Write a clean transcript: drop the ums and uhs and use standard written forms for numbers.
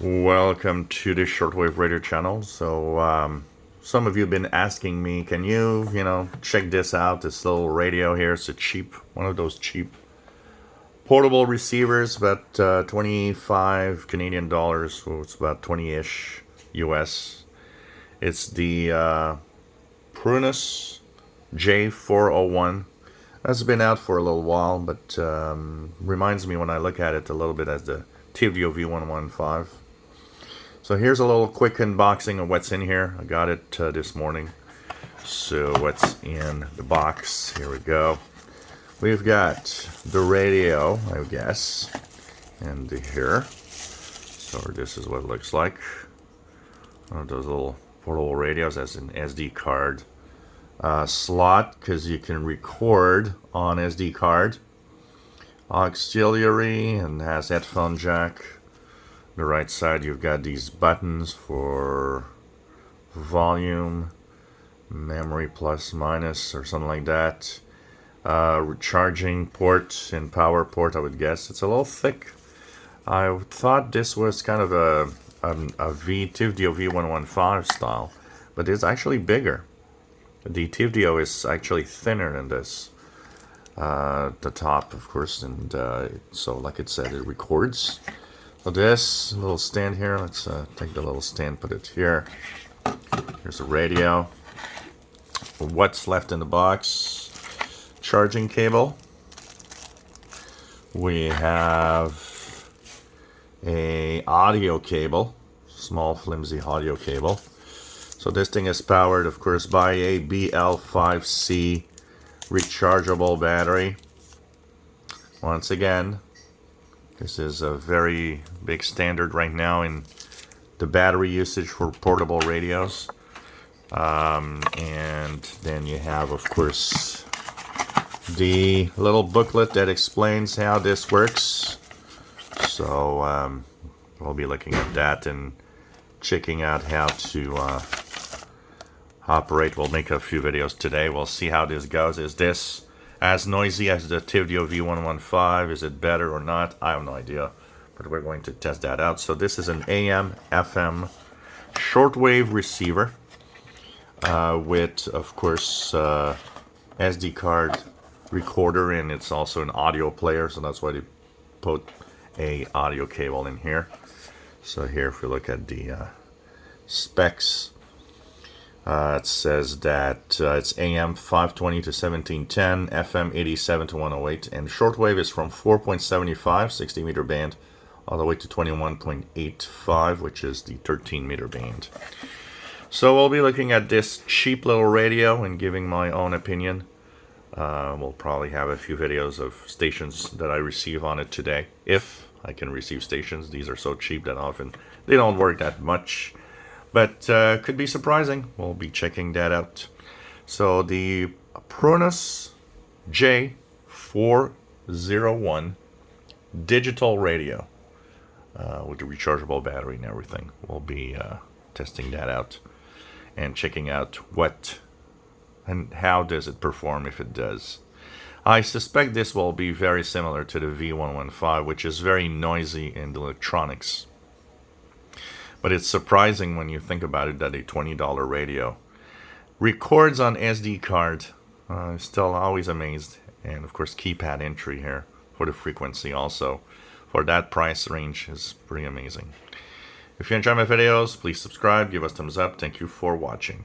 Welcome to the Shortwave radio channel. So, some of you have been asking me, can you check this out, this little radio here. It's a cheap, one of those cheap portable receivers, about 25 Canadian dollars, so it's about 20-ish US. It's the Prunus J-401. That's been out for a little while, but reminds me when I look at it a little bit as the Tivdio V-115. So here's a little quick unboxing of what's in here. I got it this morning. So what's in the box? Here we go. We've got the radio, I guess, and here. So this is what it looks like. One of those little portable radios has an SD card slot, because you can record on SD card. Auxiliary, and has headphone jack. The right side, you've got these buttons for volume, memory plus minus or something like that. Charging port and power port, I would guess. It's a little thick. I thought this was kind of a Tivdio V-115 style, but it's actually bigger. The Tivdio is actually thinner than this. The top, of course, and so like it said, it records. So this little stand here, let's take the little stand, put it here. Here's a radio. What's left in the box? Charging cable. We have a audio cable, small flimsy audio cable. So this thing is powered, of course, by a BL5C rechargeable battery. Once again, this is a very big standard right now in the battery usage for portable radios. And then you have, of course, the little booklet that explains how this works. So we'll be looking at that and checking out how to operate. We'll make a few videos today. We'll see how this goes. Is this as noisy as the Tivdio V-115? Is it better or not? I have no idea, but we're going to test that out. So this is an AM FM shortwave receiver with, of course, SD card recorder, and it's also an audio player, so that's why they put a audio cable in here. So here, if we look at the specs, it says that it's AM 520 to 1710, FM 87 to 108, and shortwave is from 4.75, 60 meter band, all the way to 21.85, which is the 13 meter band. So we'll be looking at this cheap little radio and giving my own opinion. We'll probably have a few videos of stations that I receive on it today, if I can receive stations. These are so cheap that often they don't work that much. But could be surprising. We'll be checking that out. So the Prunus J-401 digital radio with the rechargeable battery and everything. We'll be testing that out and checking out what and how does it perform, if it does. I suspect this will be very similar to the V-115, which is very noisy in the electronics. But it's surprising when you think about it that a $20 radio records on SD card. Still always amazed. And of course, keypad entry here for the frequency also. For that price range is pretty amazing. If you enjoy my videos, please subscribe, give us thumbs up. Thank you for watching.